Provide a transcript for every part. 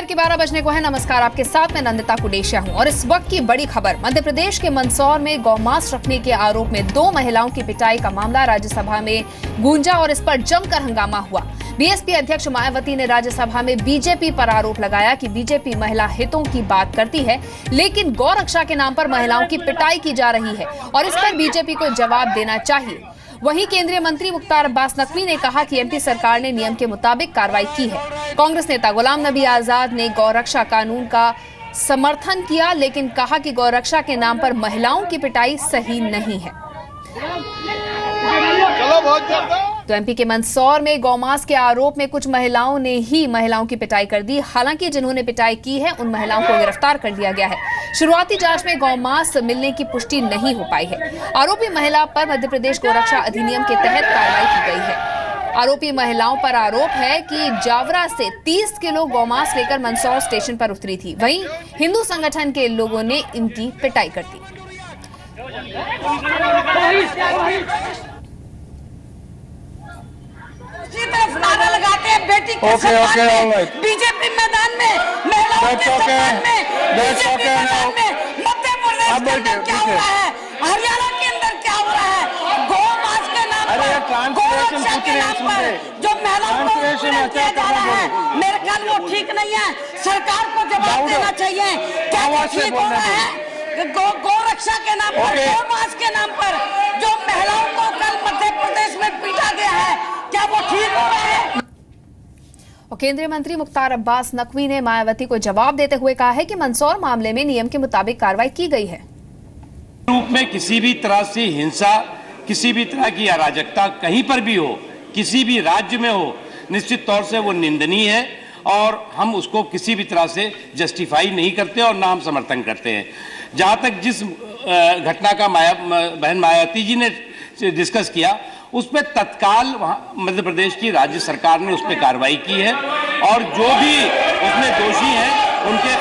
दोपहर के 12 बजने को है। नमस्कार, आपके साथ मैं नंदिता कुडेशिया हूं और इस वक्त की बड़ी खबर। मध्य प्रदेश के मंदसौर में गौमांस रखने के आरोप में 2 महिलाओं की पिटाई का मामला राज्यसभा में गूंजा और इस पर जमकर हंगामा हुआ। बीएसपी अध्यक्ष मायावती ने राज्यसभा में बीजेपी पर आरोप लगाया कि बीजेपी महिला हितों की बात करती है, लेकिन गौरक्षा के नाम पर महिलाओं की पिटाई की जा रही है और इस पर बीजेपी को जवाब देना चाहिए। वहीं केंद्रीय मंत्री मुख्तार अब्बास नकवी ने कहा कि एमपी सरकार ने नियम के मुताबिक कार्रवाई की है। कांग्रेस नेता गुलाम नबी आजाद ने गौरक्षा कानून का समर्थन किया, लेकिन कहा कि गौरक्षा के नाम पर महिलाओं की पिटाई सही नहीं है। तो एमपी के मंदसौर में गौमांस के आरोप में कुछ महिलाओं ने ही महिलाओं की पिटाई कर दी। हालांकि जिन्होंने पिटाई की है उन महिलाओं को गिरफ्तार कर लिया गया है। शुरुआती जांच में गौमांस मिलने की पुष्टि नहीं हो पाई है। आरोपी महिला पर मध्य प्रदेश गौरक्षा अधिनियम के तहत कार्रवाई की गई है। आरोपी महिलाओं पर आरोप है कि जावरा से 30 किलो गौमांस लेकर मंदसौर स्टेशन पर उतरी थी। वहीं हिंदू संगठन के लोगों ने इनकी पिटाई कर दी। तरफ नारा लगाते हैं बेटी के सम्मान में, बीजेपी मैदान में, महिलाओं के सम्मान में, बीजेपी मैदान में। मध्य प्रदेश के अंदर क्या हो रहा है, हरियाणा के अंदर क्या हो रहा है, गौमांस के नाम पर, गौरक्षा के नाम पर जो महिलाओं को किया जा रहा है, मेरे ख्याल वो ठीक नहीं है। सरकार को जवाब देना चाहिए। क्या वो ठीक हो रहा है? गौरक्षा के नाम पर, गौमांस के नाम पर जो महिलाओं को कल मध्य प्रदेश में पीटा गया है, क्या वो ठीक हो रहा है? और केंद्रीय मंत्री मुख्तार अब्बास नकवी ने मायावती को जवाब देते हुए कहा है कि मंदसौर मामले में नियम के मुताबिक कार्रवाई की गई है। रूप में किसी भी तरह से हिंसा, किसी भी तरह की अराजकता कहीं पर भी हो, किसी भी राज्य में हो, निश्चित तौर से वो निंदनीय है और हम उसको किसी भी तरह से जस्टिफाई नहीं करते और ना हम समर्थन करते हैं। जहां तक जिस घटना का बहन मायावती जी ने डिस्कस किया, उस पर तत्काल मध्य प्रदेश की राज्य सरकार ने उस पर कार्रवाई की है और जो भी उसमें दोषी हैं उनके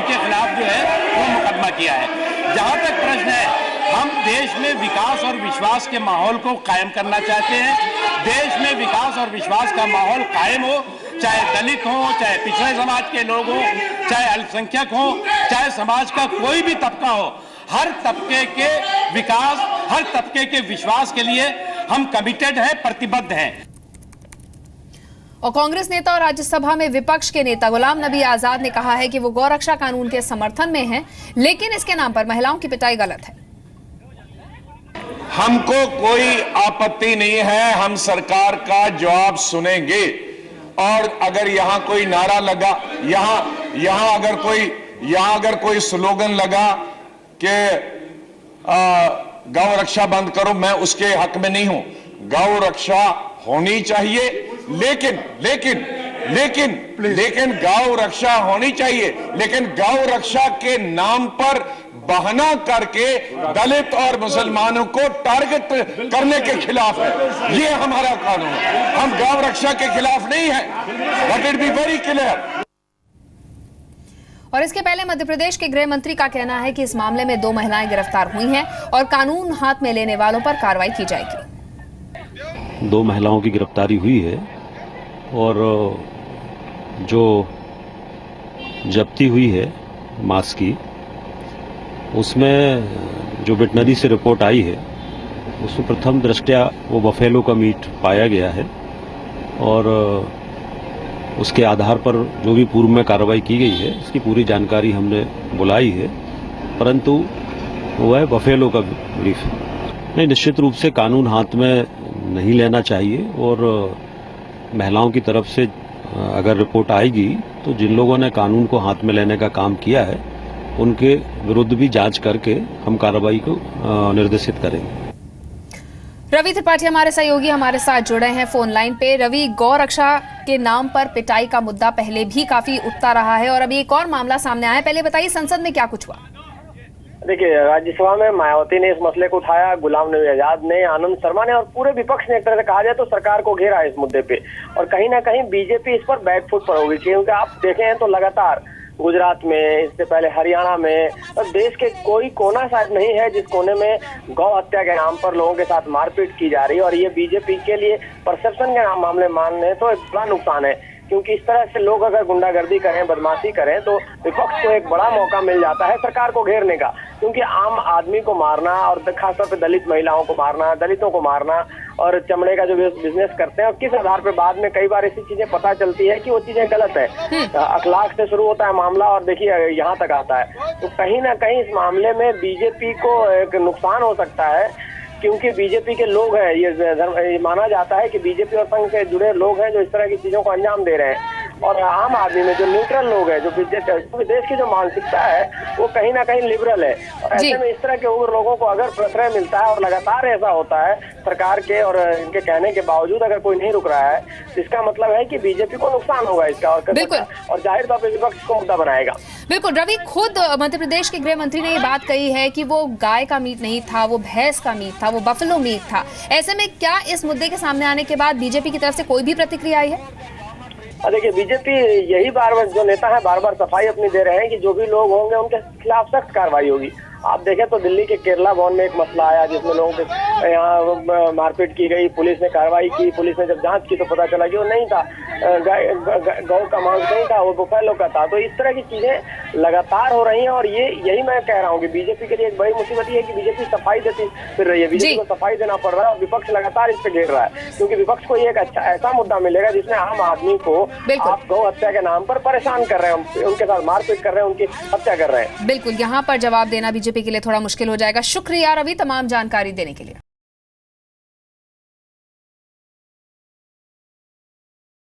खिलाफ जो है वो मुकदमा किया है। जहां तक प्रश्न है, हम देश में विकास और विश्वास के माहौल को कायम करना चाहते हैं। देश में विकास और विश्वास का माहौल कायम हो, चाहे दलित हो, चाहे पिछड़े समाज के लोग हो, चाहे अल्पसंख्यक हो, चाहे समाज का कोई भी तबका हो, हर तबके के विकास, हर तबके के विश्वास के लिए हम कमिटेड हैं, प्रतिबद्ध हैं। और कांग्रेस नेता और राज्यसभा में विपक्ष के नेता गुलाम नबी आजाद ने कहा है कि वो गौरक्षा कानून के समर्थन में हैं, लेकिन इसके नाम पर महिलाओं की पिटाई गलत है। हमको कोई आपत्ति नहीं है, हम सरकार का जवाब सुनेंगे और अगर यहां कोई नारा लगा, यहां अगर कोई स्लोगन लगा कि गौ रक्षा बंद करो, मैं उसके हक में नहीं हूं। गौ रक्षा होनी चाहिए, लेकिन गौ रक्षा होनी चाहिए, लेकिन गौ रक्षा के नाम पर बहाना करके दलित और मुसलमानों को टारगेट करने के खिलाफ है। ये हमारा कानून है, हम गौ रक्षा के खिलाफ नहीं है। Let it be very clear. और इसके पहले मध्य प्रदेश के गृह मंत्री का कहना है कि इस मामले में 2 महिलाएं गिरफ्तार हुई हैं और कानून हाथ में लेने वालों पर कार्रवाई की जाएगी। 2 महिलाओं की गिरफ्तारी हुई है और जो जब्ती हुई है मांस की, उसमें जो वेटनरी से रिपोर्ट आई है उसमें प्रथम दृष्टया वो बफेलो का मीट पाया गया है और उसके आधार पर जो भी पूर्व में कार्रवाई की गई है इसकी पूरी जानकारी हमने बुलाई है, परंतु वह बफेलो का बीफ नहीं। निश्चित रूप से कानून हाथ में नहीं लेना चाहिए और महिलाओं की तरफ से अगर रिपोर्ट आएगी तो जिन लोगों ने कानून को हाथ में लेने का काम किया है उनके विरुद्ध भी जांच करके हम कार्रवाई को निर्देशित करेंगे। रवि त्रिपाठी हमारे सहयोगी हमारे साथ जुड़े हैं फोन लाइन पे। रवि, गौ रक्षा के नाम पर पिटाई का मुद्दा पहले भी काफी उठता रहा है और अभी एक और मामला सामने आया है। पहले बताइए संसद में क्या कुछ हुआ? देखिए, राज्यसभा में मायावती ने इस मसले को उठाया, गुलाम नबी आजाद ने, आनंद शर्मा ने और पूरे विपक्ष ने एक तरह से कहा जाए तो सरकार को घेरा है इस मुद्दे पे और कहीं ना कहीं बीजेपी इस पर बैक फुट पर होगी। क्योंकि आप देखें तो लगातार गुजरात में, इससे पहले हरियाणा में, और देश के कोई कोना शायद नहीं है जिस कोने में गौ हत्या के नाम पर लोगों के साथ मारपीट की जा रही है और ये बीजेपी के लिए परसेप्शन के मामले मानने तो एक बड़ा नुकसान है। क्योंकि इस तरह से लोग अगर गुंडागर्दी करें, बदमाशी करें, तो विपक्ष को एक बड़ा मौका मिल जाता है सरकार को घेरने का। क्योंकि आम आदमी को मारना और खासतौर पे दलित महिलाओं को मारना, दलितों को मारना और चमड़े का जो बिजनेस करते हैं, और किस आधार पे बाद में कई बार ऐसी चीजें पता चलती है कि वो चीजें गलत है। अखलाक से शुरू होता है मामला और देखिए यहाँ तक आता है। तो कहीं ना कहीं इस मामले में बीजेपी को एक नुकसान हो सकता है, क्योंकि बीजेपी के लोग हैं, ये माना जाता है कि बीजेपी और संघ से जुड़े लोग हैं जो इस तरह की चीजों को अंजाम दे रहे हैं। और आम आदमी में जो न्यूट्रल लोग हैं, जो देश की जो मानसिकता है वो कहीं ना कहीं लिबरल है, और ऐसे में इस तरह के उग्र लोगों को अगर प्रश्रय मिलता है और लगातार ऐसा होता है सरकार के और इनके कहने के बावजूद अगर कोई नहीं रुक रहा है, तो इसका मतलब है कि बीजेपी को नुकसान होगा इसका, और जाहिर तौर पर विपक्ष को मुद्दा बनाएगा। बिल्कुल रवि, खुद मध्य प्रदेश के गृह मंत्री ने ये बात कही है कि वो गाय का मीट नहीं था, वो भैंस का मीट था, वो बफेलो मीट था। ऐसे में क्या इस मुद्दे के सामने आने के बाद बीजेपी की तरफ से कोई भी प्रतिक्रिया आई है? देखिए, बीजेपी यही बार जो नेता है बार बार सफाई अपनी दे रहे हैं कि जो भी लोग होंगे उनके खिलाफ सख्त कार्रवाई होगी। आप देखें तो दिल्ली के केरला भवन में एक मसला आया जिसमें लोगों के यहाँ मारपीट की गई, पुलिस ने कार्रवाई की। पुलिस ने जब जांच की तो पता चला कि वो नहीं था, गौ का मांस नहीं था, वो बुफेलो का था। तो इस तरह की चीजें लगातार हो रही हैं, और यही मैं कह रहा हूँ कि बीजेपी के लिए एक बड़ी मुसीबत ये है कि बीजेपी सफाई देती फिर रही है, बीजेपी को सफाई देना पड़ रहा है, और विपक्ष लगातार इस पे घेर रहा है, क्योंकि विपक्ष को ये एक अच्छा ऐसा मुद्दा मिलेगा जिसमें आम आदमी को आप गौ हत्या के नाम पर परेशान कर रहे हैं, उनके साथ मारपीट कर रहे हैं, उनकी हत्या कर रहे हैं। बिल्कुल, यहाँ पर जवाब देना बीजेपी के लिए थोड़ा मुश्किल हो जाएगा। शुक्रिया रवि तमाम जानकारी देने के लिए।